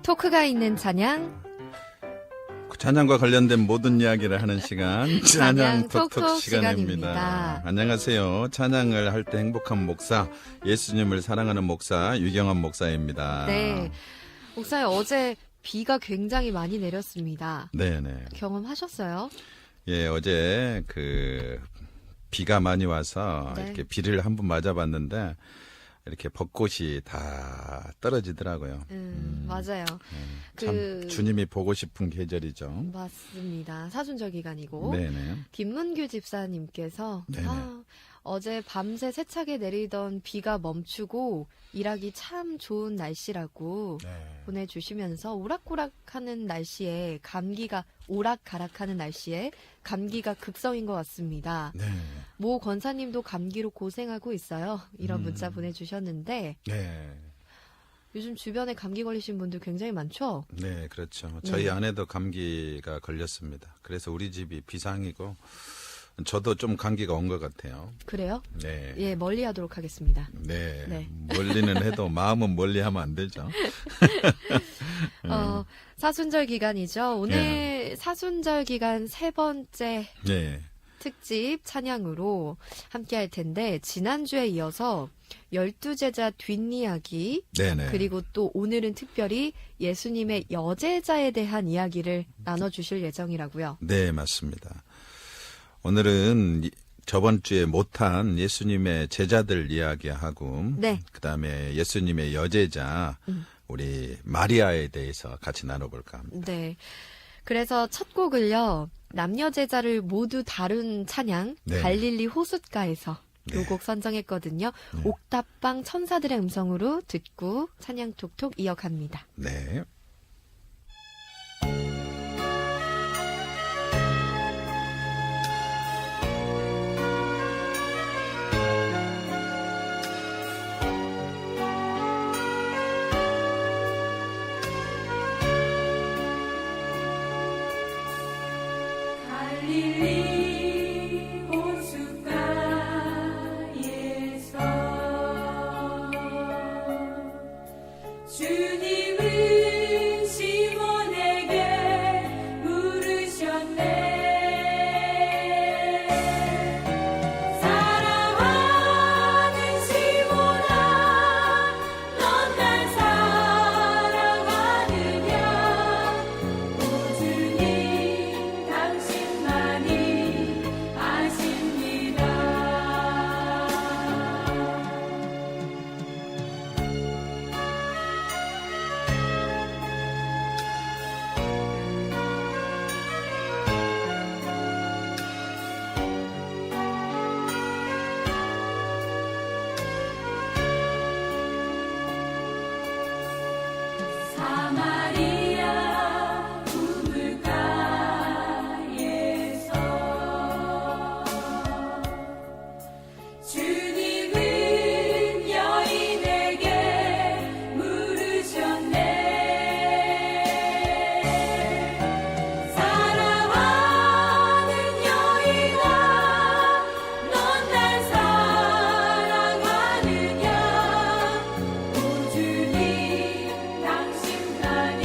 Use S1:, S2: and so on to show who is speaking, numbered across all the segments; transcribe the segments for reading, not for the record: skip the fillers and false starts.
S1: 토크가 있는 찬양,
S2: 찬양과 관련된 모든 이야기를 하는 시간, 찬양 톡톡
S1: 톡톡
S2: 시간입니다.
S1: 시간입니다.
S2: 안녕하세요. 찬양을 할 때 행복한 목사, 예수님을 사랑하는 목사, 유경환 목사입니다.
S1: 네. 목사님, 어제 비가 굉장히 많이 내렸습니다.
S2: 네네.
S1: 경험하셨어요?
S2: 예, 어제 비가 많이 와서
S1: 네.
S2: 이렇게 비를 한번 맞아봤는데 이렇게 벚꽃이 다 떨어지더라고요.
S1: 맞아요.
S2: 참 주님이 보고 싶은 계절이죠.
S1: 맞습니다. 사순절 기간이고.
S2: 네네.
S1: 김문규 집사님께서
S2: 네네.
S1: 어제 밤새 세차게 내리던 비가 멈추고 일하기 참 좋은 날씨라고
S2: 네.
S1: 보내주시면서 오락가락하는 날씨에 오락가락하는 날씨에 감기가 극성인 것 같습니다.
S2: 네.
S1: 모 권사님도 감기로 고생하고 있어요. 이런 문자 보내주셨는데
S2: 네.
S1: 요즘 주변에 감기 걸리신 분들 굉장히 많죠?
S2: 네, 그렇죠. 저희 아내도 감기가 걸렸습니다. 그래서 우리 집이 비상이고 저도 좀 감기가 온 것 같아요.
S1: 그래요?
S2: 네.
S1: 예, 멀리 하도록 하겠습니다.
S2: 네.
S1: 네.
S2: 멀리는 해도 마음은 멀리 하면 안 되죠.
S1: 사순절 기간이죠. 오늘 사순절 기간 세 번째
S2: 네.
S1: 특집 찬양으로 함께 할 텐데 지난주에 이어서 12제자 뒷이야기
S2: 네네.
S1: 그리고 또 오늘은 특별히 예수님의 여제자에 대한 이야기를 나눠주실 예정이라고요.
S2: 네, 맞습니다. 오늘은 저번 주에 못한 예수님의 제자들 이야기하고
S1: 네.
S2: 그다음에 예수님의 여제자 우리 마리아에 대해서 같이 나눠볼까 합니다.
S1: 네. 그래서 첫 곡을요. 남녀 제자를 모두 다룬 찬양
S2: 네.
S1: 갈릴리 호숫가에서
S2: 네.
S1: 요 곡 선정했거든요. 옥탑방 천사들의 음성으로 듣고 찬양 톡톡 이어갑니다.
S2: 네.
S3: 갈릴리 호숫가에서 주님은 시몬에게 물으셨네. 사랑하는 시몬아, 넌 날 사랑하느냐? 오 주님 당신만이 아십니다. 사마리아 우물가에서 주님은 여인에게 물으셨네. 사랑하는 여인아, 넌 날 사랑하느냐? 오 주님 당신만이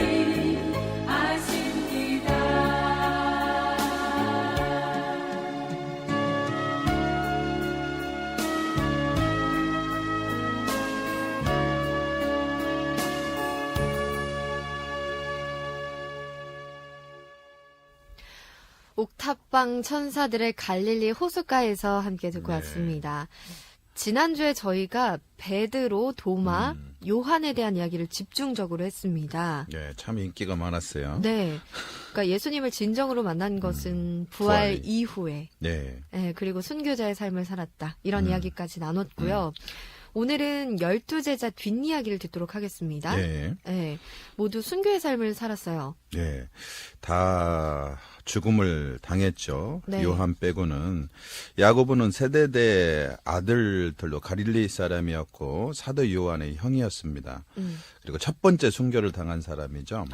S3: 아십니다.
S1: 옥탑방 천사들의 갈릴리 호숫가에서 함께 듣고
S2: 네.
S1: 왔습니다. 지난주에 저희가 베드로, 도마, 요한에 대한 이야기를 집중적으로 했습니다.
S2: 네, 참 인기가 많았어요.
S1: 네. 그러니까 예수님을 진정으로 만난 것은 부활
S2: 부활이.
S1: 이후에
S2: 네.
S1: 네, 그리고 순교자의 삶을 살았다. 이런 이야기까지 나눴고요. 오늘은 12제자 뒷이야기를 듣도록 하겠습니다.
S2: 네.
S1: 네, 모두 순교의 삶을 살았어요.
S2: 네. 다 죽음을 당했죠.
S1: 네.
S2: 요한 빼고는. 야고보는 세대대 아들들로 갈릴리 사람이었고 사도 요한의 형이었습니다. 그리고 첫 번째 순교를 당한 사람이죠.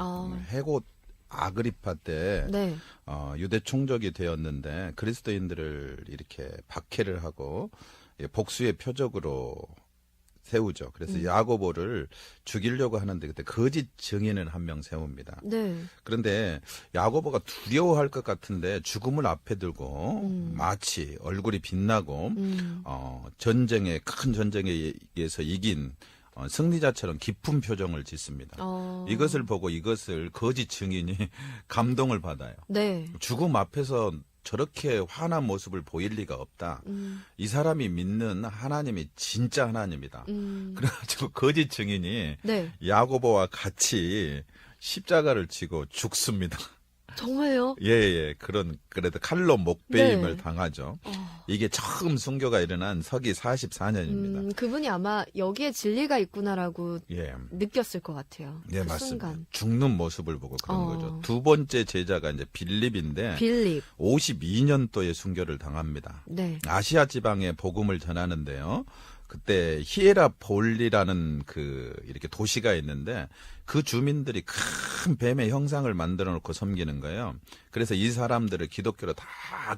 S2: 헤롯 아그리파 때
S1: 네.
S2: 유대 총독이 되었는데 그리스도인들을 이렇게 박해를 하고 복수의 표적으로 세우죠. 그래서 야고보를 죽이려고 하는데 그때 거짓 증인을 한 명 세웁니다.
S1: 네.
S2: 그런데 야고보가 두려워할 것 같은데 죽음을 앞에 두고 마치 얼굴이 빛나고 전쟁에 큰 전쟁에 의해서 이긴 승리자처럼 기쁜 표정을 짓습니다. 이것을 보고 이것을 거짓 증인이 감동을 받아요.
S1: 네.
S2: 죽음 앞에서 저렇게 환한 모습을 보일 리가 없다. 이 사람이 믿는 하나님이 진짜 하나님이다. 그래가지고 거짓 증인이
S1: 네.
S2: 야고보와 같이 십자가를 지고 죽습니다.
S1: 정말요?
S2: 예. 그래도 칼로 목베임을
S1: 네.
S2: 당하죠. 이게 처음 순교가 일어난 서기 44년입니다.
S1: 그분이 아마 여기에 진리가 있구나라고
S2: 예.
S1: 느꼈을 것 같아요.
S2: 네,
S1: 그
S2: 맞습니다.
S1: 순간.
S2: 죽는 모습을 보고 그런
S1: 어.
S2: 거죠. 두 번째 제자가 이제 빌립인데
S1: 빌립.
S2: 52년도에 순교를 당합니다.
S1: 네.
S2: 아시아 지방에 복음을 전하는데요. 그때 히에라폴리라는 이렇게 도시가 있는데 그 주민들이 큰 뱀의 형상을 만들어 놓고 섬기는 거예요. 그래서 이 사람들을 기독교로 다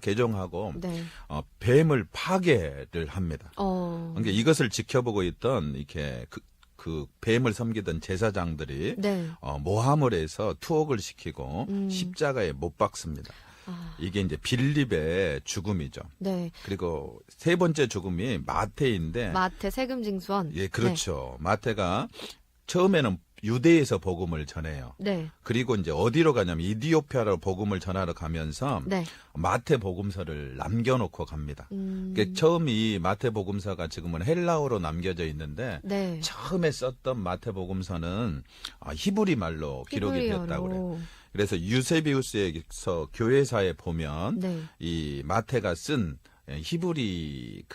S2: 개종하고
S1: 네.
S2: 뱀을 파괴를 합니다. 그러니까 이것을 지켜보고 있던 이렇게 그 뱀을 섬기던 제사장들이
S1: 네.
S2: 모함을 해서 투옥을 시키고 십자가에 못 박습니다. 이게 이제 빌립의 죽음이죠.
S1: 네.
S2: 그리고 세 번째 죽음이 마태인데,
S1: 마태 세금징수원.
S2: 예, 그렇죠. 마태가 처음에는 유대에서 복음을 전해요.
S1: 네.
S2: 그리고 이제 어디로 가냐면 이디오피아로 복음을 전하러 가면서
S1: 네.
S2: 마태 복음서를 남겨놓고 갑니다. 그러니까 처음 이 마태 복음서가 지금은 헬라어로 남겨져 있는데
S1: 네.
S2: 처음에 썼던 마태 복음서는 히브리 말로 기록이
S1: 히브리어로.
S2: 됐다고 그래요. 그래서 유세비우스에서 교회사에 보면
S1: 네.
S2: 이 마태가 쓴 히브리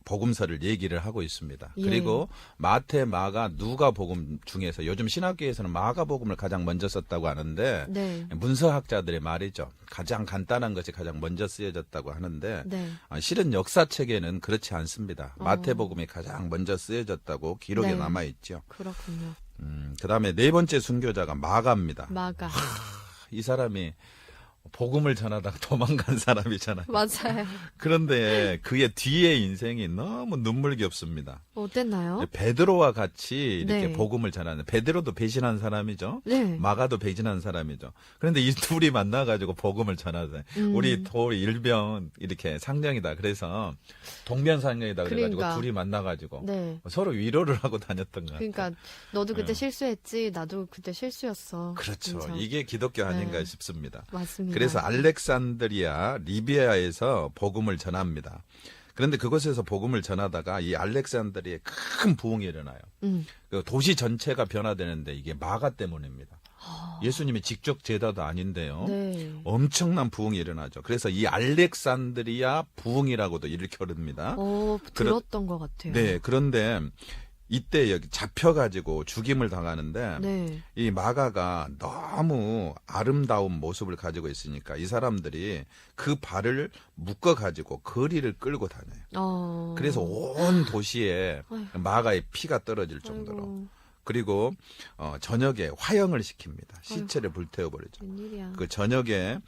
S2: 복음서를 얘기를 하고 있습니다.
S1: 예.
S2: 그리고 마태, 마가, 누가 복음 중에서 요즘 신학계에서는 마가 복음을 가장 먼저 썼다고 하는데
S1: 네.
S2: 문서학자들의 말이죠. 가장 간단한 것이 가장 먼저 쓰여졌다고 하는데
S1: 네.
S2: 실은 역사책에는 그렇지 않습니다. 마태 복음이 가장 먼저 쓰여졌다고 기록에
S1: 네.
S2: 남아 있죠.
S1: 그렇군요.
S2: 그다음에 네 번째 순교자가 마가입니다.
S1: 마가.
S2: 이 사람이 복음을 전하다가 도망간 사람이잖아요.
S1: 맞아요.
S2: 그런데 그의 뒤에 인생이 너무 눈물겹습니다.
S1: 어땠나요?
S2: 베드로와 같이 이렇게
S1: 네.
S2: 복음을 전하는, 베드로도 배신한 사람이죠.
S1: 네.
S2: 마가도 배신한 사람이죠. 그런데 이 둘이 만나가지고 복음을 전하세요. 우리 돌 일병 이렇게 상령이다. 그래서 동면상령이다. 그래가지고
S1: 그러니까.
S2: 둘이 만나가지고
S1: 네.
S2: 서로 위로를 하고 다녔던 것 같아요.
S1: 그러니까 너도 그때 실수했지, 나도 그때 실수였어.
S2: 그렇죠.
S1: 진짜.
S2: 이게 기독교 아닌가
S1: 네.
S2: 싶습니다.
S1: 맞습니다.
S2: 그래서 알렉산드리아 리비아에서 복음을 전합니다. 그런데 그곳에서 복음을 전하다가 이 알렉산드리아에 큰 부흥이 일어나요. 그 도시 전체가 변화되는데 이게 마가 때문입니다. 예수님이 직접 제자도 아닌데요.
S1: 네.
S2: 엄청난 부흥이 일어나죠. 그래서 이 알렉산드리아 부흥이라고도 일컬습니다.
S1: 들었던 것 같아요.
S2: 네, 그런데 이때 여기 잡혀가지고 죽임을 당하는데
S1: 네.
S2: 이 마가가 너무 아름다운 모습을 가지고 있으니까 이 사람들이 그 발을 묶어가지고 거리를 끌고 다녀요. 그래서 온 도시에 마가의 피가 떨어질 정도로.
S1: 아이고,
S2: 그리고 저녁에 화형을 시킵니다. 시체를 불태워버리죠.
S1: 웬일이야.
S2: 그 저녁에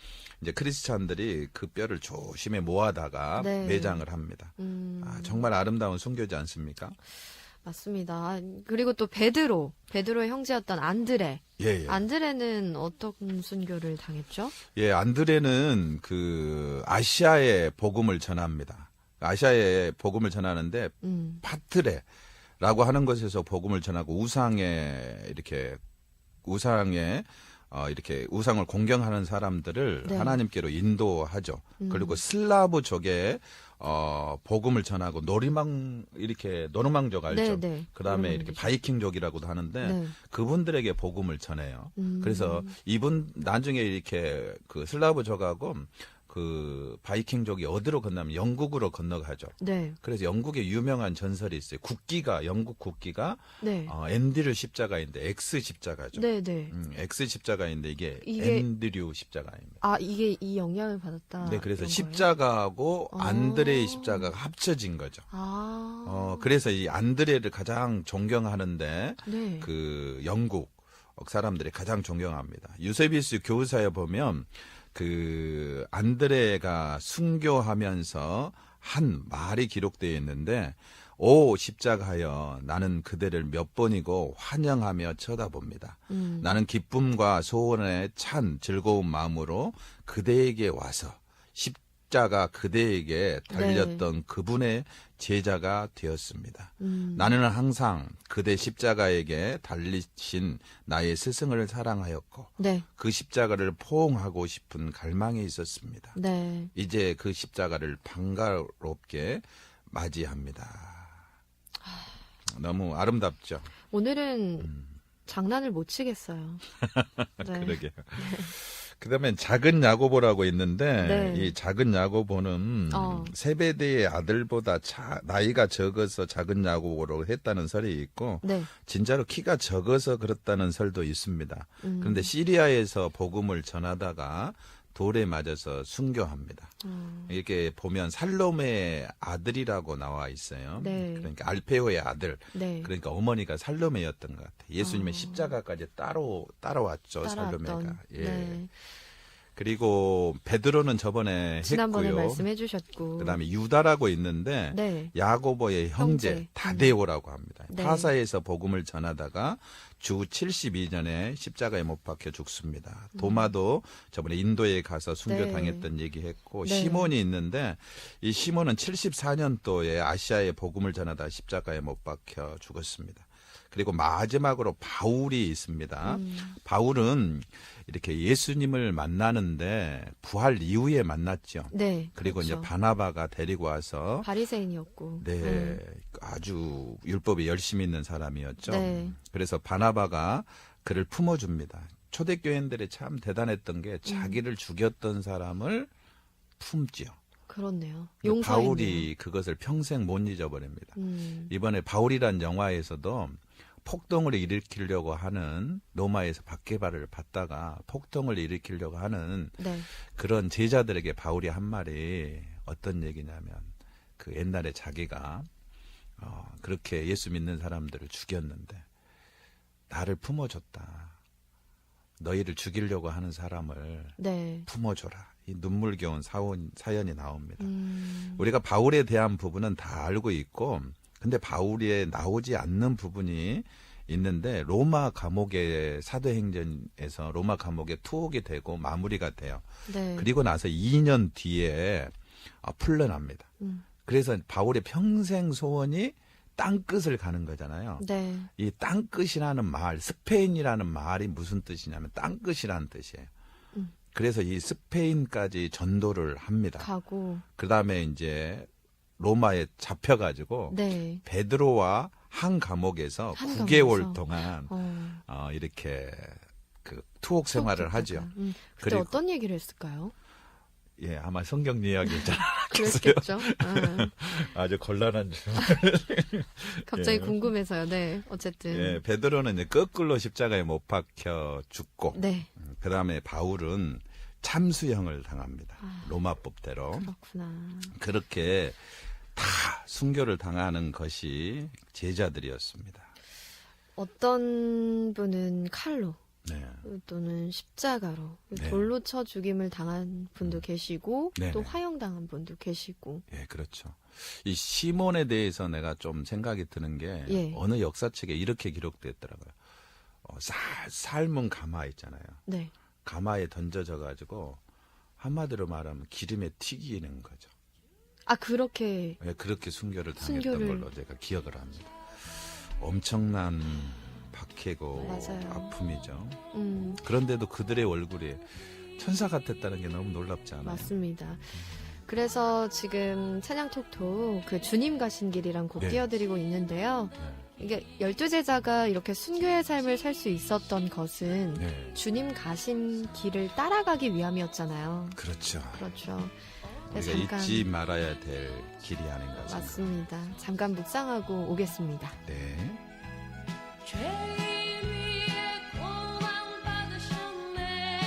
S2: 이제 크리스찬들이 그 뼈를 조심히 모아다가
S1: 네.
S2: 매장을 합니다. 정말 아름다운 순교지 않습니까?
S1: 맞습니다. 그리고 또 베드로의 형제였던 안드레.
S2: 예.
S1: 안드레는 어떤 순교를 당했죠?
S2: 예, 안드레는 아시아의 복음을 전합니다. 아시아의 복음을 전하는데 파트레라고 하는 것에서 복음을 전하고 이렇게 우상을 공경하는 사람들을
S1: 네.
S2: 하나님께로 인도하죠. 그리고 슬라브족에 복음을 전하고 노르망족 알죠?
S1: 네.
S2: 그다음에 이렇게
S1: 노르망족이죠.
S2: 바이킹족이라고도 하는데
S1: 네.
S2: 그분들에게 복음을 전해요. 그래서 나중에 이렇게 슬라브족하고 바이킹족이 어디로 건너면 영국으로 건너가죠.
S1: 네.
S2: 그래서 영국에 유명한 전설이 있어요. 영국 국기가
S1: 네.
S2: 앤드류 십자가인데 X 십자가죠.
S1: 네. 네.
S2: X 십자가인데 이게 앤드류 십자가입니다.
S1: 이게 이 영향을 받았다.
S2: 네, 그래서
S1: 이런
S2: 십자가하고 안드레의 십자가가 합쳐진 거죠.
S1: 거예요?
S2: 그래서 이 안드레를 가장 존경하는데
S1: 네.
S2: 영국 사람들이 가장 존경합니다. 유세비우스 교사에 보면 안드레가 순교하면서 한 말이 기록되어 있는데 오 십자가여 나는 그대를 몇 번이고 환영하며 쳐다봅니다. 나는 기쁨과 소원에 찬 즐거운 마음으로 그대에게 와서 십자가 그대에게 달렸던 그분의 제자가 되었습니다. 나는 항상 그대 십자가에게 달리신 나의 스승을 사랑하였고
S1: 네.
S2: 그 십자가를 포옹하고 싶은 갈망이 있었습니다.
S1: 네.
S2: 이제 그 십자가를 반가롭게 맞이합니다. 너무 아름답죠?
S1: 오늘은 장난을 못 치겠어요. 네.
S2: 그러게요. 그다음에 작은 야고보라고 있는데
S1: 네.
S2: 이 작은 야고보는 세베대의 아들보다 나이가 적어서 작은 야고보로 했다는 설이 있고
S1: 네.
S2: 진짜로 키가 적어서 그렇다는 설도 있습니다. 그런데 시리아에서 복음을 전하다가 돌에 맞아서 순교합니다. 이렇게 보면 살롬의 아들이라고 나와 있어요.
S1: 네.
S2: 그러니까 알페오의 아들.
S1: 네.
S2: 그러니까 어머니가 살로메였던 것 같아요. 예수님의 십자가까지 따라왔죠.
S1: 따라왔던.
S2: 살로메가. 예.
S1: 네.
S2: 그리고 베드로는 저번에
S1: 지난번에
S2: 했고요.
S1: 말씀해 주셨고.
S2: 그다음에 유다라고 있는데
S1: 네.
S2: 야고보의 형제 다데오라고 합니다.
S1: 네.
S2: 타사에서 복음을 전하다가 주 72년에 십자가에 못 박혀 죽습니다. 도마도 저번에 인도에 가서 순교당했던 얘기했고
S1: 네.
S2: 시몬이 있는데 이 시몬은 74년도에 아시아에 복음을 전하다 십자가에 못 박혀 죽었습니다. 그리고 마지막으로 바울이 있습니다. 바울은 이렇게 예수님을 만나는데 부활 이후에 만났죠.
S1: 네.
S2: 그리고
S1: 그렇죠.
S2: 이제 바나바가 데리고 와서
S1: 바리새인이었고.
S2: 네, 아주 율법에 열심히 있는 사람이었죠.
S1: 네.
S2: 그래서 바나바가 그를 품어줍니다. 초대교인들이 참 대단했던 게 자기를 죽였던 사람을 품지요.
S1: 그렇네요.
S2: 근데
S1: 용서했네요.
S2: 바울이 그것을 평생 못 잊어버립니다. 이번에 바울이란 영화에서도 폭동을 일으키려고 하는 로마에서 박해발을 받다가 폭동을 일으키려고 하는
S1: 네.
S2: 그런 제자들에게 바울이 한 말이 어떤 얘기냐면 그 옛날에 자기가 그렇게 예수 믿는 사람들을 죽였는데 나를 품어줬다. 너희를 죽이려고 하는 사람을
S1: 네.
S2: 품어줘라. 이 눈물겨운 사연이 나옵니다. 우리가 바울에 대한 부분은 다 알고 있고 근데 바울에 나오지 않는 부분이 있는데 로마 감옥의 사도행전에서 로마 감옥에 투옥이 되고 마무리가 돼요.
S1: 네.
S2: 그리고 나서 2년 뒤에 풀려납니다. 그래서 바울의 평생 소원이 땅끝을 가는 거잖아요.
S1: 네.
S2: 이 땅끝이라는 말, 스페인이라는 말이 무슨 뜻이냐면 땅끝이라는 뜻이에요. 그래서 이 스페인까지 전도를 합니다.
S1: 가고.
S2: 그다음에 이제 로마에 잡혀가지고
S1: 네.
S2: 베드로와 한 감옥에서
S1: 한
S2: 9개월
S1: 감옥에서.
S2: 동안 이렇게 그 투옥
S1: 투옥
S2: 생활을
S1: 됐다가.
S2: 하죠.
S1: 그때
S2: 그리고-
S1: 어떤 얘기를 했을까요?
S2: 예, 아마 성경 이야기잖아요.
S1: 그랬겠죠.
S2: 아주 곤란한 줄.
S1: 갑자기
S2: 예.
S1: 궁금해서요. 네. 어쨌든.
S2: 예, 베드로는 이제 거꾸로 십자가에 못 박혀 죽고,
S1: 네.
S2: 그 다음에 바울은 참수형을 당합니다.
S1: 아.
S2: 로마법대로.
S1: 그렇구나.
S2: 그렇게 다 순교를 당하는 것이 제자들이었습니다.
S1: 어떤 분은 칼로
S2: 네.
S1: 또는 십자가로
S2: 네.
S1: 돌로 쳐 죽임을 당한 분도 계시고
S2: 네네.
S1: 또 화형당한 분도 계시고.
S2: 예, 그렇죠. 이 시몬에 대해서 내가 좀 생각이 드는 게
S1: 예.
S2: 어느 역사책에 이렇게 기록됐더라고요. 삶은 가마 있잖아요.
S1: 네.
S2: 가마에 던져져 가지고 한마디로 말하면 기름에 튀기는 거죠.
S1: 아 그렇게
S2: 예, 그렇게 순교를 당했던
S1: 순교를-
S2: 걸로 제가 기억을 합니다. 엄청난 박해고
S1: 맞아요.
S2: 아픔이죠.
S1: 음,
S2: 그런데도 그들의 얼굴이 천사 같았다는 게 너무 놀랍지 않아요?
S1: 맞습니다. 그래서 지금 찬양톡톡 그 주님 가신 길이란 곡
S2: 네.
S1: 띄워드리고 있는데요.
S2: 네.
S1: 이게 12제자가 이렇게 순교의 삶을 살 수 있었던 것은
S2: 네.
S1: 주님 가신 길을 따라가기 위함이었잖아요.
S2: 그렇죠.
S1: 그렇죠. 네,
S2: 우리가
S1: 잠깐
S2: 잊지 말아야 될 길이 아닌가
S1: 맞습니다. 잠깐 묵상하고 오겠습니다.
S2: 네.
S3: 죄 위에 고난 받으셨네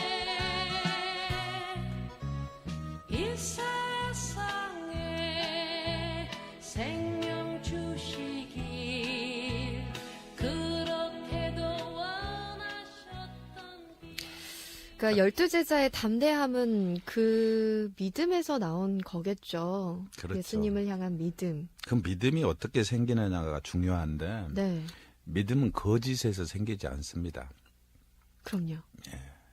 S3: 이 세상에 생명 주시길 그렇게도 원하셨던
S1: 그러니까 12제자의 담대함은 그 믿음에서 나온 거겠죠.
S2: 그렇죠.
S1: 예수님을 향한 믿음.
S2: 그 믿음이 어떻게 생기느냐가 중요한데
S1: 네.
S2: 믿음은 거짓에서 생기지 않습니다.
S1: 그럼요.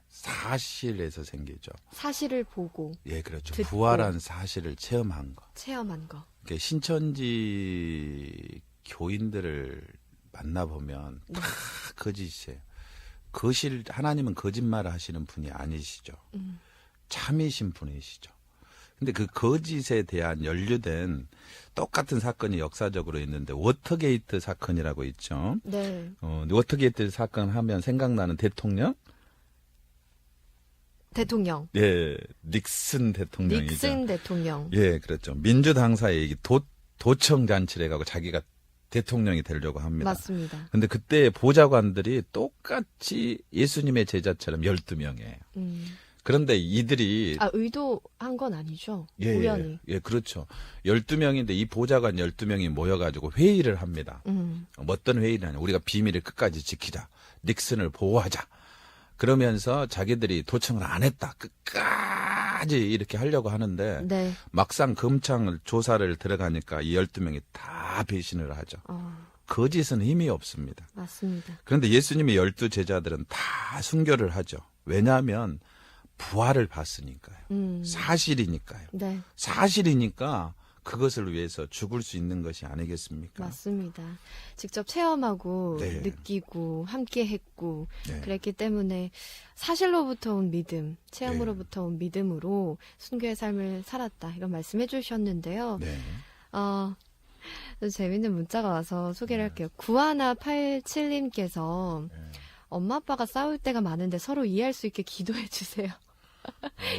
S2: 사실에서 생기죠.
S1: 사실을 보고
S2: 예, 그렇죠.
S1: 듣고.
S2: 부활한 사실을 체험한 거.
S1: 체험한 거.
S2: 그러니까 신천지 교인들을 만나보면 다 거짓이에요. 하나님은 거짓말을 하시는 분이 아니시죠. 참이신 분이시죠. 근데 그 거짓에 대한 연루된 똑같은 사건이 역사적으로 있는데 워터게이트 사건이라고 있죠.
S1: 네.
S2: 워터게이트 사건 하면 생각나는 대통령?
S1: 대통령.
S2: 예, 닉슨 대통령이죠.
S1: 닉슨 대통령.
S2: 예, 그렇죠. 민주당사에 도청 잔치를 해가고 자기가 대통령이 되려고 합니다.
S1: 맞습니다.
S2: 근데 그때 보좌관들이 똑같이 예수님의 제자처럼 12명이에요. 그런데 이들이
S1: 의도한 건 아니죠.
S2: 예,
S1: 우연히.
S2: 예, 그렇죠. 12명인데 이 보좌관 12명이 모여가지고 회의를 합니다. 어떤 회의를 하냐. 우리가 비밀을 끝까지 지키자. 닉슨을 보호하자. 그러면서 자기들이 도청을 안 했다. 끝까지 이렇게 하려고 하는데
S1: 네.
S2: 막상 검찰 조사를 들어가니까 이 12명이 다 배신을 하죠. 거짓은 힘이 없습니다.
S1: 맞습니다.
S2: 그런데 예수님의 12제자들은 다 순교를 하죠. 왜냐하면 부활을 봤으니까요. 사실이니까요.
S1: 네.
S2: 사실이니까 그것을 위해서 죽을 수 있는 것이 아니겠습니까?
S1: 맞습니다. 직접 체험하고
S2: 네.
S1: 느끼고 함께 했고
S2: 네.
S1: 그랬기 때문에 사실로부터 온 믿음, 체험으로부터 온 믿음으로 순교의 삶을 살았다. 이런 말씀해 주셨는데요.
S2: 네.
S1: 재밌는 문자가 와서 소개를 할게요. 9187님께서 엄마 아빠가 싸울 때가 많은데 서로 이해할 수 있게 기도해 주세요.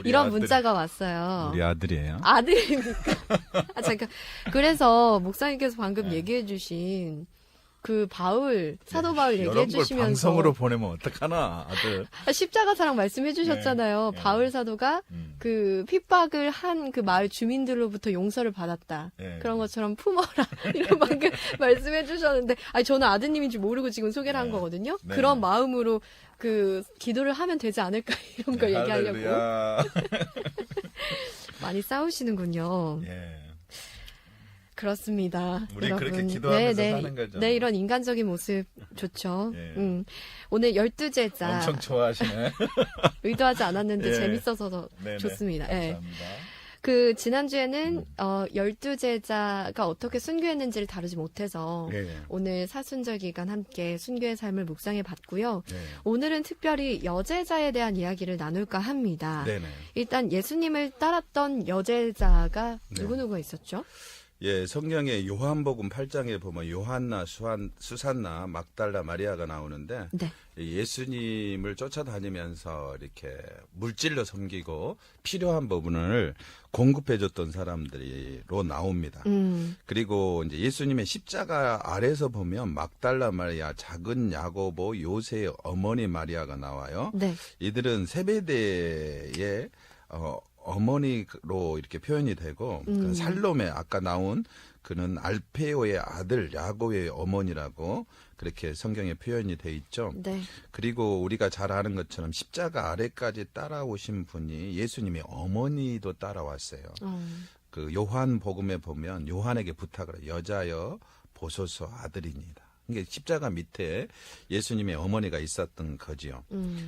S1: 이런 문자가 왔어요.
S2: 우리 아들이에요.
S1: 아들입니까? 잠깐. 그래서 목사님께서 방금 얘기해 주신 그 사도 바울 얘기해
S2: 이런 걸
S1: 주시면서
S2: 방송으로 보내면 어떡하나, 아들.
S1: 십자가사랑 말씀해 주셨잖아요.
S2: 네.
S1: 바울 사도가 그 핍박을 한 그 마을 주민들로부터 용서를 받았다.
S2: 네.
S1: 그런 것처럼 품어라. 이런 방금 말씀해 주셨는데, 저는 아드님인지 모르고 지금 소개를 한 거거든요.
S2: 네.
S1: 그런 마음으로 그 기도를 하면 되지 않을까 이런 걸 얘기하려고.
S2: 할렐루야.
S1: 많이 싸우시는군요.
S2: 예.
S1: 그렇습니다.
S2: 우리
S1: 여러분.
S2: 그렇게 기도하면서 사는 거죠.
S1: 네, 이런 인간적인 모습 좋죠.
S2: 예.
S1: 오늘 12제자
S2: 엄청 좋아하시네.
S1: 의도하지 않았는데
S2: 예.
S1: 재밌어서
S2: 네네.
S1: 좋습니다. 예.
S2: 감사합니다.
S1: 그 지난주에는 12제자가 어떻게 순교했는지를 다루지 못해서
S2: 예.
S1: 오늘 사순절 기간 함께 순교의 삶을 묵상해 봤고요.
S2: 예.
S1: 오늘은 특별히 여제자에 대한 이야기를 나눌까 합니다.
S2: 네네.
S1: 일단 예수님을 따랐던 여제자가
S2: 네.
S1: 누구누구가 있었죠?
S2: 예, 성경에 요한복음 8장에 보면 요한나, 수산나, 막달라, 마리아가 나오는데
S1: 네.
S2: 예수님을 쫓아다니면서 이렇게 물질로 섬기고 필요한 부분을 공급해줬던 사람들이로 나옵니다. 그리고 이제 예수님의 십자가 아래서 보면 막달라 마리아, 작은 야고보, 요새의 어머니 마리아가 나와요.
S1: 네.
S2: 이들은 세베대의 어머니로 이렇게 표현이 되고 그 살로메 아까 나온 그는 알페오의 아들 야고의 어머니라고 그렇게 성경에 표현이 돼 있죠.
S1: 네.
S2: 그리고 우리가 잘 아는 것처럼 십자가 아래까지 따라오신 분이 예수님의 어머니도 따라왔어요. 그 요한 복음에 보면 요한에게 부탁을 해요. 여자여 보소서 아들이니이다. 그러니까 십자가 밑에 예수님의 어머니가 있었던 거지요.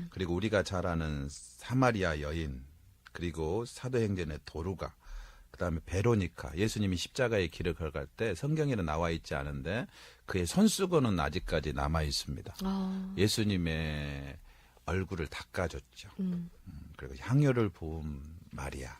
S2: 그리고 우리가 잘 아는 사마리아 여인 그리고 사도행전의 도루가, 그다음에 베로니카, 예수님이 십자가의 길을 걸어갈 때 성경에는 나와 있지 않은데 그의 손수건은 아직까지 남아 있습니다. 예수님의 얼굴을 닦아줬죠. 그리고 향유를 부은 마리아,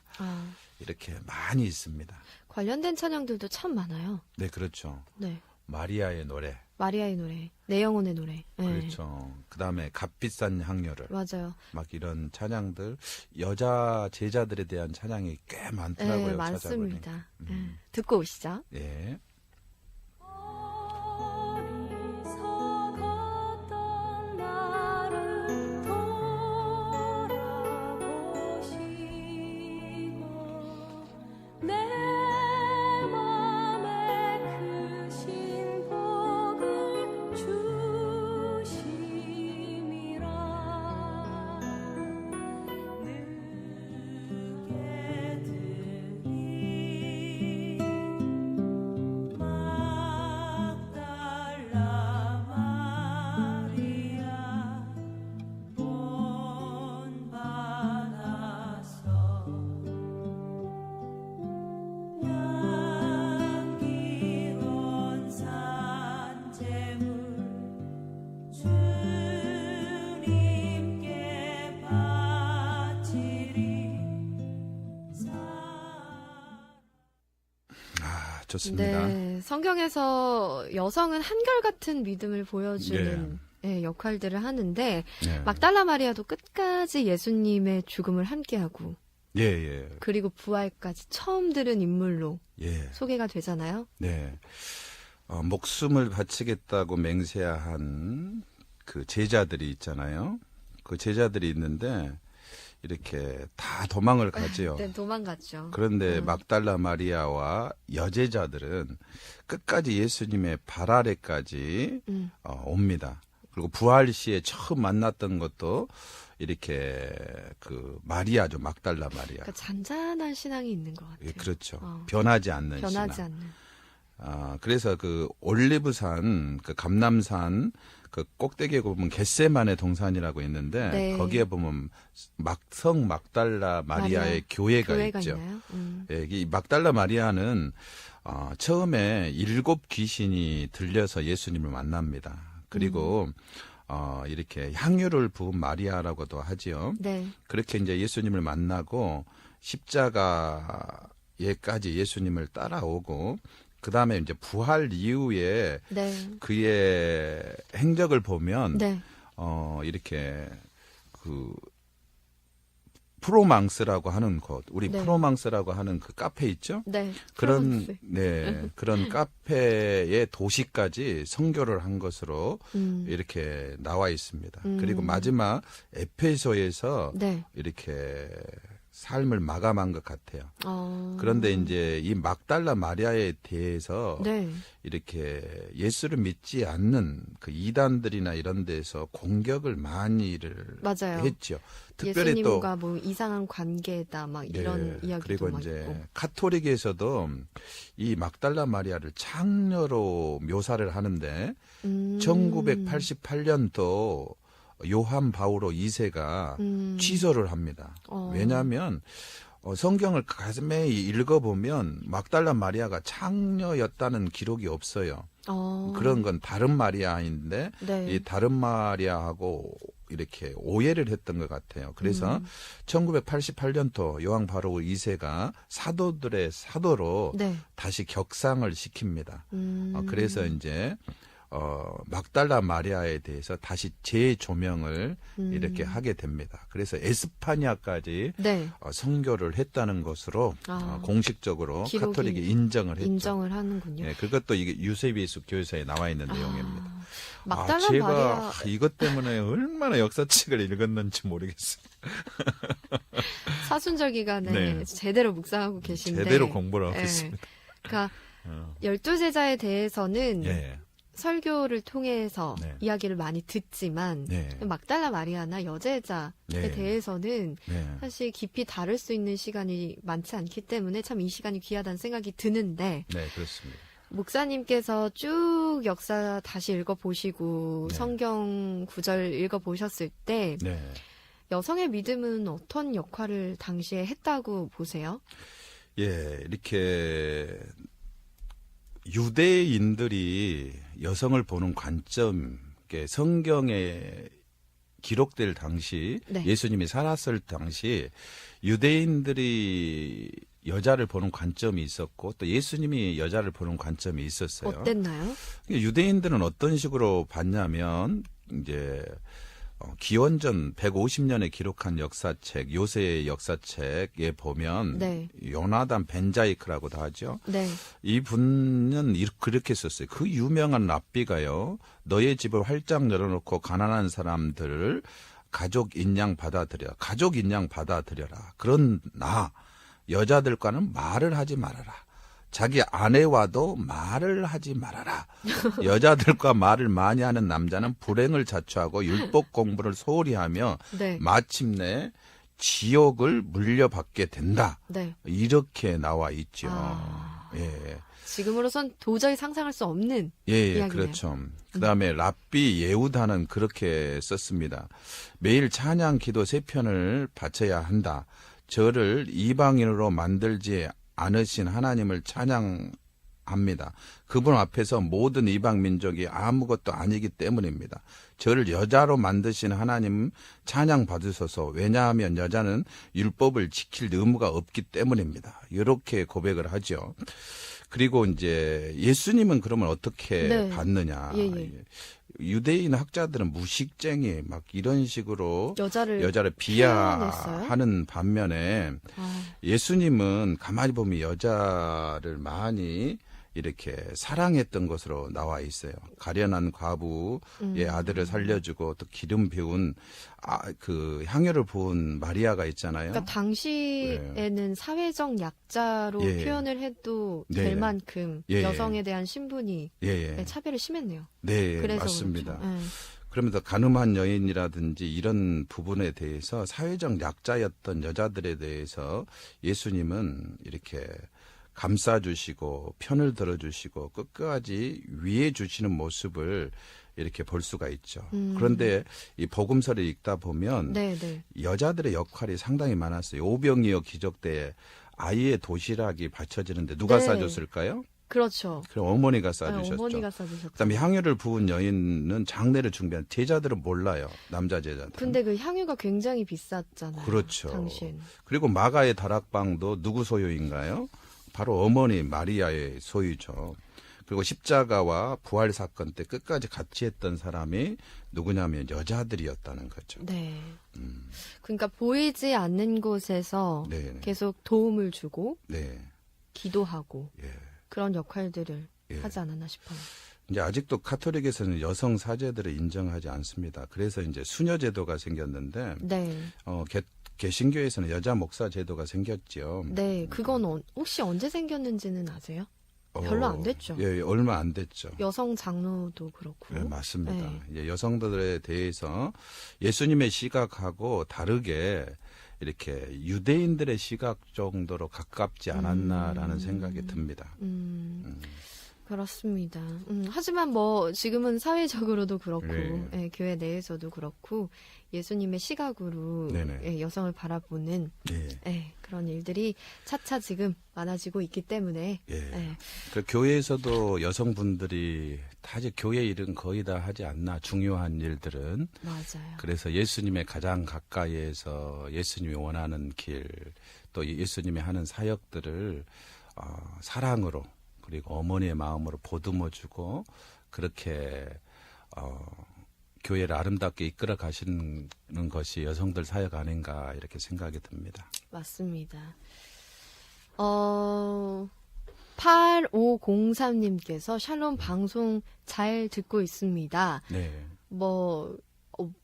S2: 이렇게 많이 있습니다.
S1: 관련된 찬양들도 참 많아요.
S2: 네, 그렇죠.
S1: 네.
S2: 마리아의 노래.
S1: 마리아의 노래, 내 영혼의 노래. 네.
S2: 그렇죠. 그다음에 값비싼 향료를.
S1: 맞아요.
S2: 막 이런 찬양들, 여자 제자들에 대한 찬양이 꽤 많더라고요.
S1: 네, 많습니다.
S2: 찾아보니까.
S1: 듣고 오시죠.
S2: 예.
S3: 어리석었던 나를 돌아보시고 내 맘에 크신 복을 주심이라
S2: 있었습니다.
S1: 네, 성경에서 여성은 한결같은 믿음을 보여주는 예, 역할들을 하는데
S2: 네.
S1: 막달라 마리아도 끝까지 예수님의 죽음을 함께하고
S2: 예, 예.
S1: 그리고 부활까지 처음 들은 인물로
S2: 예.
S1: 소개가 되잖아요.
S2: 네. 목숨을 바치겠다고 맹세한 그 제자들이 있잖아요. 그 제자들이 있는데 이렇게 다 도망을 가지요.
S1: 네, 도망갔죠.
S2: 그런데 막달라 마리아와 여제자들은 끝까지 예수님의 발 아래까지 옵니다. 그리고 부활 시에 처음 만났던 것도 이렇게 그 마리아죠. 막달라 마리아.
S1: 그러니까 잔잔한 신앙이 있는 것 같아요.
S2: 예, 그렇죠. 변하지 않는
S1: 변하지
S2: 신앙.
S1: 않는.
S2: 그래서 그 올리브산, 그 감람산 그 꼭대기에 보면 겟세만의 동산이라고 있는데
S1: 네.
S2: 거기에 보면 성 막달라 마리아의 교회가 있죠.
S1: 있나요?
S2: 예, 이 막달라 마리아는 처음에 7 귀신이 들려서 예수님을 만납니다. 그리고 이렇게 향유를 부은 마리아라고도 하지요.
S1: 네.
S2: 그렇게 이제 예수님을 만나고 십자가에까지 예수님을 따라오고 그 다음에 이제 부활 이후에
S1: 네.
S2: 그의 행적을 보면
S1: 네.
S2: 이렇게 그 프로망스라고 하는 곳, 우리
S1: 네.
S2: 프로망스라고 하는 그 카페 있죠?
S1: 네.
S2: 그런
S1: 프랑스.
S2: 그런 카페의 도시까지 선교를 한 것으로 이렇게 나와 있습니다. 그리고 마지막 에페소에서
S1: 네.
S2: 이렇게 삶을 마감한 것 같아요.
S1: 어.
S2: 그런데 이제 이 막달라 마리아에 대해서
S1: 네.
S2: 이렇게 예수를 믿지 않는 그 이단들이나 이런 데서 공격을 많이를
S1: 맞아요.
S2: 했죠. 특별히
S1: 예수님과 뭐 이상한 관계다 막 이런 이야기도
S2: 그리고
S1: 막
S2: 이제
S1: 있고.
S2: 카톨릭에서도 이 막달라 마리아를 창녀로 묘사를 하는데 1988년도 요한 바오로 2세가 취소를 합니다. 왜냐하면 성경을 가슴에 읽어보면 막달라 마리아가 창녀였다는 기록이 없어요. 그런 건 다른 마리아인데
S1: 네.
S2: 이 다른 마리아하고 이렇게 오해를 했던 것 같아요. 그래서 1988년도 요한 바오로 2세가 사도들의 사도로
S1: 네.
S2: 다시 격상을 시킵니다. 그래서 이제 막달라 마리아에 대해서 다시 재조명을 이렇게 하게 됩니다. 그래서 에스파냐까지
S1: 네.
S2: 선교를 했다는 것으로 공식적으로
S1: 기록이
S2: 카톨릭이 인정을 했죠.
S1: 인정을 하는군요.
S2: 네, 그것도 이게 유세비에스 교회사에 나와 있는 내용입니다.
S1: 막달라
S2: 제가
S1: 마리아
S2: 이것 때문에 얼마나 역사책을 읽었는지 모르겠어요.
S1: 사순절 기간에
S2: 네.
S1: 제대로 묵상하고 계신데
S2: 제대로 공부를 하고
S1: 예.
S2: 있습니다.
S1: 그러니까 12제자에 대해서는
S2: 예.
S1: 설교를 통해서
S2: 네.
S1: 이야기를 많이 듣지만
S2: 네.
S1: 막달라 마리아나 여제자에
S2: 네.
S1: 대해서는
S2: 네.
S1: 사실 깊이 다룰 수 있는 시간이 많지 않기 때문에 참 이 시간이 귀하다는 생각이 드는데
S2: 네, 그렇습니다.
S1: 목사님께서 쭉 역사 다시 읽어보시고
S2: 네.
S1: 성경 구절 읽어보셨을 때
S2: 네.
S1: 여성의 믿음은 어떤 역할을 당시에 했다고 보세요?
S2: 예, 이렇게 유대인들이 여성을 보는 관점, 성경에 기록될 당시,
S1: 네.
S2: 예수님이 살았을 당시 유대인들이 여자를 보는 관점이 있었고 또 예수님이 여자를 보는 관점이 있었어요.
S1: 어땠나요?
S2: 유대인들은 어떤 식으로 봤냐면 이제 기원전 150년에 기록한 역사책, 요새의 역사책에 보면
S1: 네.
S2: 요나단 벤자이크라고도 하죠.
S1: 네.
S2: 이분은 그렇게 썼어요. 그 유명한 랍비가요. 너의 집을 활짝 열어놓고 가난한 사람들을 가족 인양 받아들여. 가족 인양 받아들여라. 그러나 여자들과는 말을 하지 말아라. 자기 아내와도 말을 하지 말아라. 여자들과 말을 많이 하는 남자는 불행을 자초하고 율법 공부를 소홀히 하며
S1: 네.
S2: 마침내 지옥을 물려받게 된다.
S1: 네.
S2: 이렇게 나와 있죠. 예.
S1: 지금으로선 도저히 상상할 수 없는
S2: 예,
S1: 이야기네요.
S2: 그렇죠. 그다음에 랍비 예후다는 그렇게 썼습니다. 매일 찬양 기도 3편을 바쳐야 한다. 저를 이방인으로 만들지 않으신 하나님을 찬양합니다. 그분 앞에서 모든 이방 민족이 아무것도 아니기 때문입니다. 저를 여자로 만드신 하나님 찬양 받으소서. 왜냐하면 여자는 율법을 지킬 의무가 없기 때문입니다. 이렇게 고백을 하죠. 그리고 이제 예수님은 그러면 어떻게
S1: 네.
S2: 받느냐.
S1: 예.
S2: 유대인 학자들은 무식쟁이 막 이런 식으로
S1: 여자를
S2: 여자를
S1: 표현했어요?
S2: 비하하는 반면에
S1: 아,
S2: 예수님은 가만히 보면 여자를 많이 이렇게 사랑했던 것으로 나와 있어요. 가련한 과부의 아들을 살려주고 또 기름 비운 그 향유를 부은 마리아가 있잖아요.
S1: 그러니까 당시에는 사회적 약자로
S2: 예.
S1: 표현을 해도
S2: 네.
S1: 될 만큼
S2: 예.
S1: 여성에 대한 신분이
S2: 예.
S1: 차별이 심했네요.
S2: 네,
S1: 그래서
S2: 맞습니다.
S1: 그렇죠. 예.
S2: 그러면서 가늠한 여인이라든지 이런 부분에 대해서 사회적 약자였던 여자들에 대해서 예수님은 이렇게 감싸주시고 편을 들어주시고 끝까지 위해 주시는 모습을 이렇게 볼 수가 있죠. 그런데 이 복음서를 읽다 보면
S1: 네.
S2: 여자들의 역할이 상당히 많았어요. 오병이어 기적 때 아이의 도시락이 받쳐지는데 누가
S1: 네.
S2: 싸줬을까요?
S1: 그렇죠.
S2: 그럼 어머니가 싸주셨죠.
S1: 어머니가 싸주셨죠.
S2: 그다음에 향유를 부은 여인은 장례를 준비한 제자들은 몰라요. 남자 제자들.
S1: 근데 그 향유가 굉장히 비쌌잖아요.
S2: 그렇죠.
S1: 당시엔.
S2: 그리고 마가의 다락방도 누구 소유인가요? 바로 어머니 마리아의 소유죠. 그리고 십자가와 부활 사건 때 끝까지 같이 했던 사람이 누구냐면 여자들이었다는 거죠.
S1: 네. 그러니까 보이지 않는 곳에서
S2: 네.
S1: 계속 도움을 주고
S2: 네.
S1: 기도하고
S2: 예.
S1: 그런 역할들을
S2: 예.
S1: 하지 않았나 싶어요.
S2: 이제 아직도 카톨릭에서는 여성 사제들을 인정하지 않습니다. 그래서 이제 수녀 제도가 생겼는데
S1: 네.
S2: 개신교에서는 여자 목사 제도가 생겼죠.
S1: 네. 그건 혹시 언제 생겼는지는 아세요? 별로 안 됐죠.
S2: 예, 얼마 안 됐죠.
S1: 여성 장로도 그렇고.
S2: 네, 맞습니다.
S1: 네.
S2: 이제 여성들에 대해서 예수님의 시각하고 다르게 이렇게 유대인들의 시각 정도로 가깝지 않았나라는 생각이 듭니다.
S1: 그렇습니다. 하지만 뭐 지금은 사회적으로도 그렇고
S2: 네.
S1: 예, 교회 내에서도 그렇고 예수님의 시각으로
S2: 네네.
S1: 예, 여성을 바라보는
S2: 예.
S1: 예, 그런 일들이 차차 지금 많아지고 있기 때문에
S2: 예.
S1: 예,
S2: 그 교회에서도 여성분들이 다 이제 교회 일은 거의 다 하지 않나 중요한 일들은
S1: 맞아요.
S2: 그래서 예수님의 가장 가까이에서 예수님이 원하는 길 또 예수님이 하는 사역들을 사랑으로 그리고 어머니의 마음으로 보듬어주고 그렇게 교회를 아름답게 이끌어 가시는 것이 여성들 사역 아닌가 이렇게 생각이 듭니다.
S1: 맞습니다. 8503님께서 샬롬 방송 잘 듣고 있습니다.
S2: 네.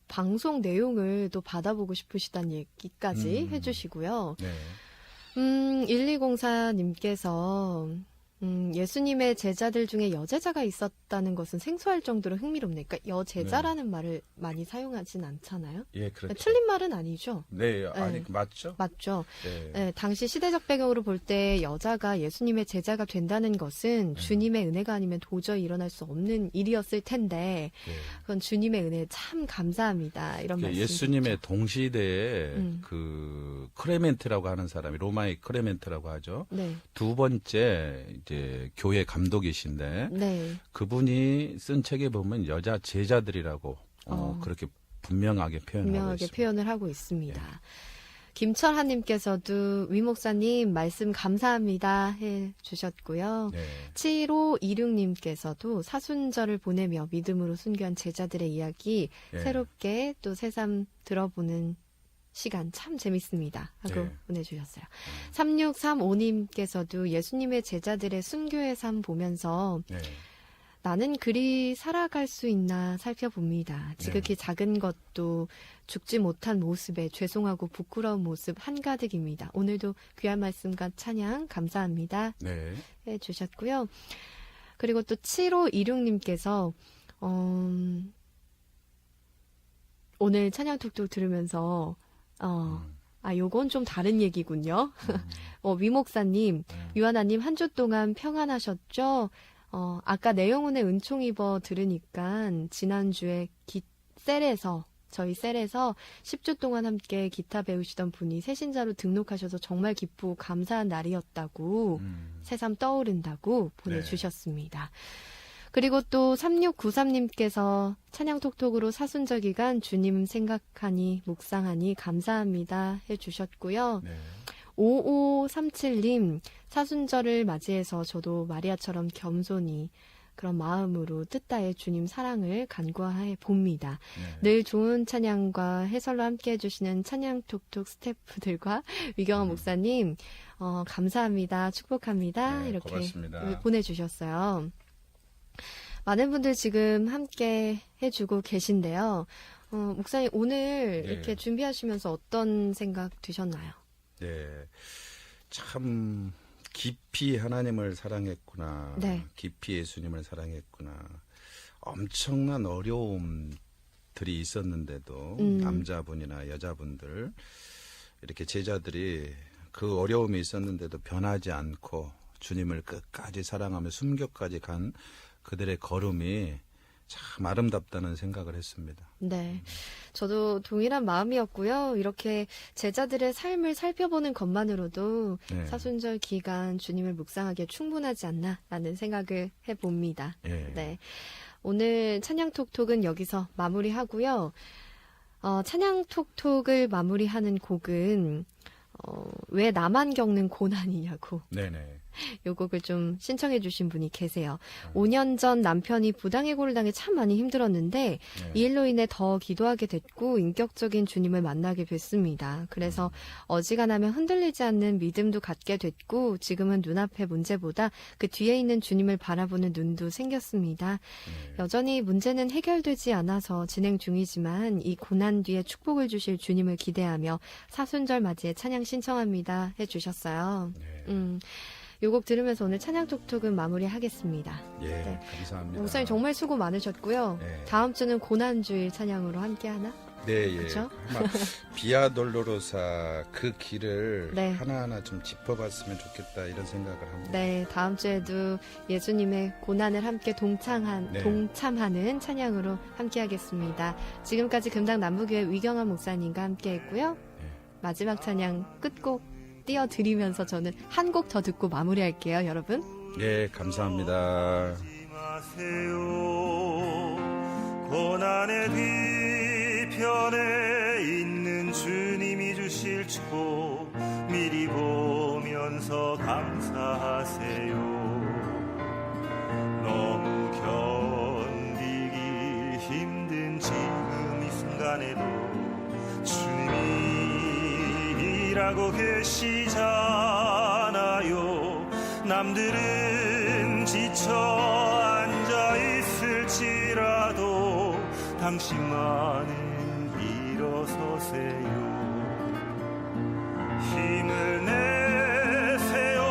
S1: 방송 내용을 또 받아보고 싶으시다는 얘기까지 해주시고요.
S2: 네.
S1: 1204님께서 예수님의 제자들 중에 여제자가 있었다는 것은 생소할 정도로 흥미롭네요. 그러니까 여제자라는 말을 많이 사용하진 않잖아요.
S2: 예, 그렇죠.
S1: 틀린 말은 아니죠.
S2: 네, 아니 맞죠?
S1: 맞죠.
S2: 네.
S1: 네, 당시 시대적 배경으로 볼 때 여자가 예수님의 제자가 된다는 것은 주님의 은혜가 아니면 도저히 일어날 수 없는 일이었을 텐데
S2: 네.
S1: 그건 주님의 은혜에 참 감사합니다. 이런 말씀.
S2: 예수님의 동시대에
S1: 음.
S2: 그 크레멘트라고 하는 사람이 로마의 크레멘트라고 하죠.
S1: 네,
S2: 두 번째 이제 교회 감독이신데
S1: 네,
S2: 그분이 쓴 책에 보면 여자 제자들이라고 그렇게 분명하게 표현하고
S1: 분명하게
S2: 있습니다.
S1: 표현을 하고 있습니다. 김철하님께서도 위 목사님 말씀 감사합니다 해 주셨고요.
S2: 네.
S1: 7526님께서도 사순절을 보내며 믿음으로 순교한 제자들의 이야기
S2: 네.
S1: 새롭게 또 새삼 들어보는 시간 참 재밌습니다 하고
S2: 네.
S1: 보내주셨어요. 3635님께서도 예수님의 제자들의 순교의 삶 보면서
S2: 네.
S1: 나는 그리 살아갈 수 있나 살펴봅니다. 지극히 작은 것도 죽지 못한 모습에 죄송하고 부끄러운 모습 한가득입니다. 오늘도 귀한 말씀과 찬양 감사합니다
S2: 네.
S1: 해주셨고요. 그리고 또 7526님께서 오늘 찬양 톡톡 들으면서 요건 좀 다른 얘기군요. 위 목사님, 유하나님 한 주 동안 평안하셨죠? 아까 내영혼의 은총 입어 들으니까 지난주에 저희 셀에서 10주 동안 함께 기타 배우시던 분이 새신자로 등록하셔서 정말 기쁘고 감사한 날이었다고 새삼 떠오른다고 보내주셨습니다. 그리고 또 3693님께서 찬양톡톡으로 사순절 기간 주님 생각하니 묵상하니 감사합니다 해주셨고요.
S2: 네.
S1: 5537님 사순절을 맞이해서 저도 마리아처럼 겸손히 그런 마음으로 뜻다의 주님 사랑을 간구해 봅니다.
S2: 네.
S1: 늘 좋은 찬양과 해설로 함께 해주시는 찬양톡톡 스태프들과 위경환 목사님 감사합니다. 축복합니다.
S2: 네,
S1: 이렇게
S2: 고맙습니다.
S1: 보내주셨어요. 많은 분들 지금 함께 해주고 계신데요. 목사님 오늘
S2: 네.
S1: 이렇게 준비하시면서 어떤 생각 드셨나요?
S2: 네, 참 깊이 하나님을 사랑했구나.
S1: 네.
S2: 깊이 예수님을 사랑했구나. 엄청난 어려움들이 있었는데도 남자분이나 여자분들 이렇게 제자들이 그 어려움이 있었는데도 변하지 않고 주님을 끝까지 사랑하며 순교까지 간 그들의 걸음이 참 아름답다는 생각을 했습니다.
S1: 네. 저도 동일한 마음이었고요. 이렇게 제자들의 삶을 살펴보는 것만으로도
S2: 네.
S1: 사순절 기간 주님을 묵상하기에 충분하지 않나라는 생각을 해봅니다.
S2: 예.
S1: 네. 오늘 찬양톡톡은 여기서 마무리하고요. 찬양톡톡을 마무리하는 곡은 왜 나만 겪는 고난이냐고
S2: 네네.
S1: 요 곡을 좀 신청해 주신 분이 계세요. 5년 전 남편이 부당해고를 당해 참 많이 힘들었는데
S2: 네.
S1: 이 일로 인해 더 기도하게 됐고 인격적인 주님을 만나게 됐습니다. 그래서 어지간하면 흔들리지 않는 믿음도 갖게 됐고 지금은 눈앞의 문제보다 그 뒤에 있는 주님을 바라보는 눈도 생겼습니다.
S2: 네.
S1: 여전히 문제는 해결되지 않아서 진행 중이지만 이 고난 뒤에 축복을 주실 주님을 기대하며 사순절 맞이에 찬양 신청합니다 해주셨어요.
S2: 네.
S1: 요 곡 들으면서 오늘 찬양톡톡은 마무리하겠습니다.
S2: 예,
S1: 네.
S2: 감사합니다.
S1: 목사님 정말 수고 많으셨고요.
S2: 네.
S1: 다음 주는 고난주일 찬양으로 함께하나?
S2: 네, 예.
S1: 그쵸?
S2: 아마 비아 돌로로사 그 길을
S1: 네.
S2: 하나하나 좀 짚어봤으면 좋겠다 이런 생각을 합니다.
S1: 네, 다음 주에도 예수님의 고난을 함께
S2: 네.
S1: 동참하는 찬양으로 함께하겠습니다. 지금까지 금당 남부교회 위경환 목사님과 함께했고요.
S2: 네.
S1: 마지막 찬양 끝곡 띄워드리면서 저는 한 곡 더 듣고 마무리할게요, 여러분.
S2: 예, 감사합니다.
S4: 마세요. 고난의 뒤편에 있는 주님이 주실 축복 미리 보면서 감사하세요. 너무 견디기 힘든 지금 이 순간에도 주님이 일하고 계시잖아요. 남들은 지쳐 앉아 있을지라도 당신만은 일어서세요. 힘을 내세요.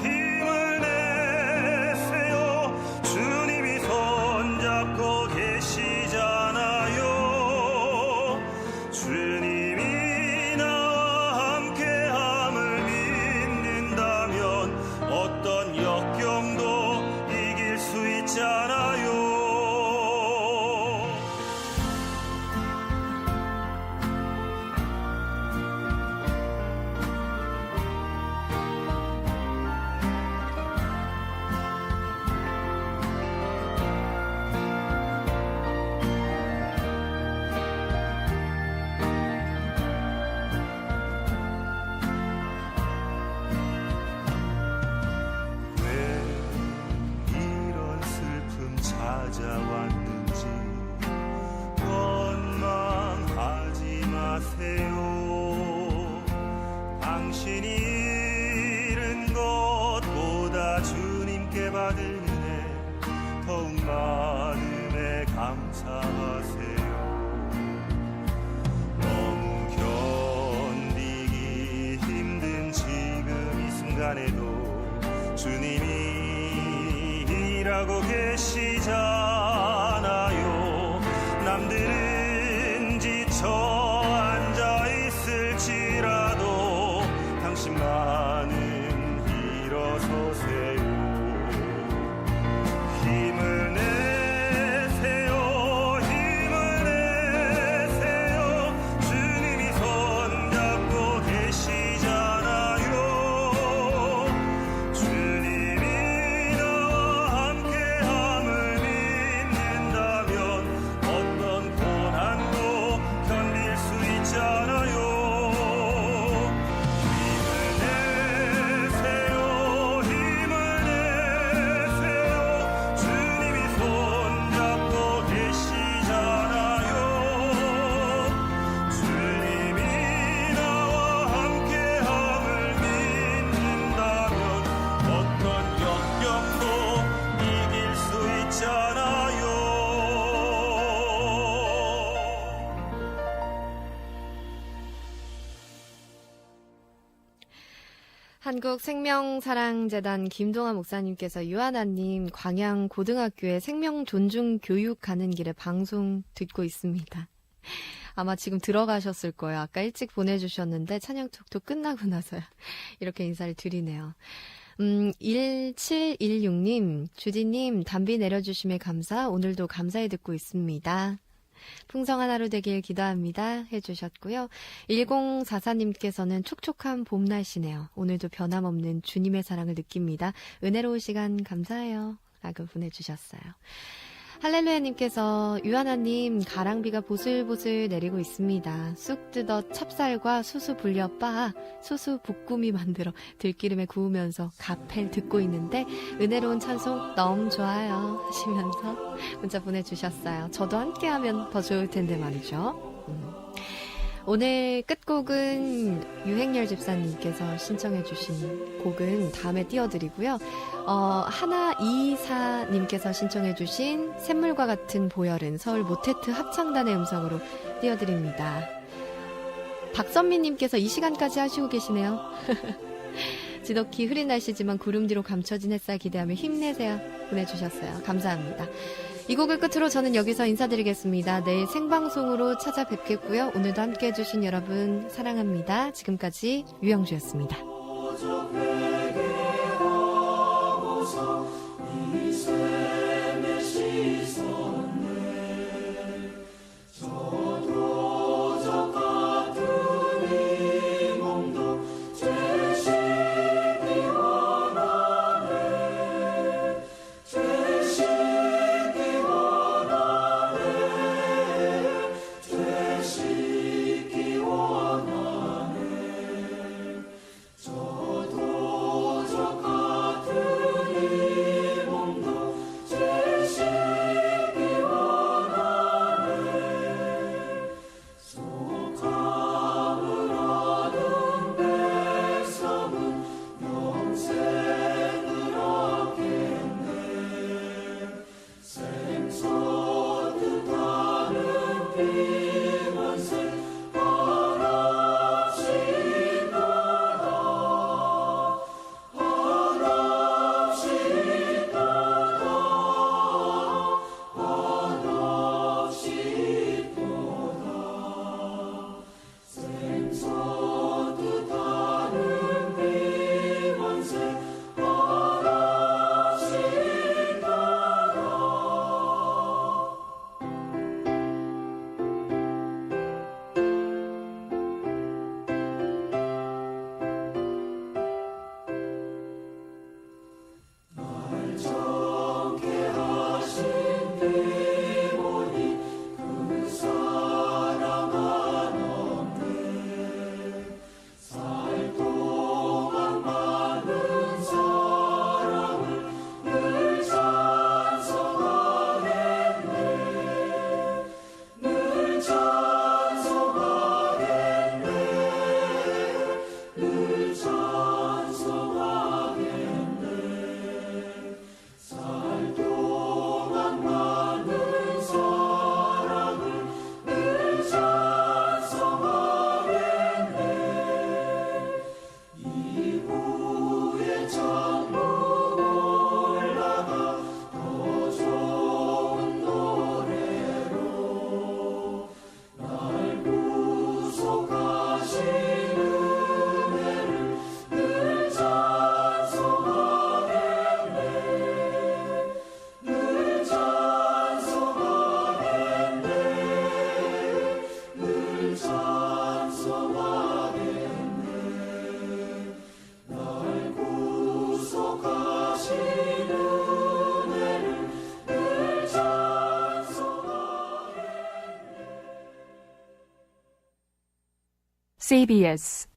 S4: 힘을 내세요. 주님이 손잡고 계시잖아요. 주님이 나와 함께함을 믿는다면 어떤 역경도 이길 수 있잖아요. 왜 이런 슬픔 찾아왔는지 원망하지 마세요. 당신이 잃은 것보다 주님께 받은 은혜 더욱 많음에 감사하세요. 너무 견디기 힘든 지금 이 순간에도 주님이 일하고 계시잖아요. 남들은 지쳐 앉아 있을지라도 당신만은 일어서세요. 힘을 내세요. 힘을 내세요. 주님이 손잡고 계시잖아요. 주님이 나와 함께함을 믿는다면 어떤 고난도 견디
S1: 한국생명사랑재단 김동아 목사님께서 유하나님 광양 고등학교에 생명 존중 교육 가는 길에 방송 듣고 있습니다. 아마 지금 들어가셨을 거예요. 아까 일찍 보내주셨는데 찬양 톡톡 끝나고 나서야 이렇게 인사를 드리네요. 1716님, 주디님 담비 내려주심에 감사, 오늘도 감사히 듣고 있습니다. 풍성한 하루 되길 기도합니다 해주셨고요. 1044님께서는 촉촉한 봄 날씨네요. 오늘도 변함없는 주님의 사랑을 느낍니다. 은혜로운 시간 감사해요 라고 보내주셨어요. 할렐루야님께서 유하나님 가랑비가 보슬보슬 내리고 있습니다. 쑥 뜯어 찹쌀과 수수 불려 빻아 수수 볶음이 만들어 들기름에 구우면서 가펠 듣고 있는데 은혜로운 찬송 너무 좋아요 하시면서 문자 보내주셨어요. 저도 함께하면 더 좋을 텐데 말이죠. 오늘 끝곡은 유행열 집사님께서 신청해 주신 곡은 다음에 띄워드리고요. 하나이사님께서 신청해 주신 샘물과 같은 보혈은 서울 모테트 합창단의 음성으로 띄워드립니다. 박선미님께서 이 시간까지 하시고 계시네요. 지독히 흐린 날씨지만 구름 뒤로 감춰진 햇살 기대하며 힘내세요 보내주셨어요. 감사합니다. 이 곡을 끝으로 저는 여기서 인사드리겠습니다. 내일 생방송으로 찾아뵙겠고요. 오늘도 함께해 주신 여러분 사랑합니다. 지금까지 유영주였습니다.
S5: CBS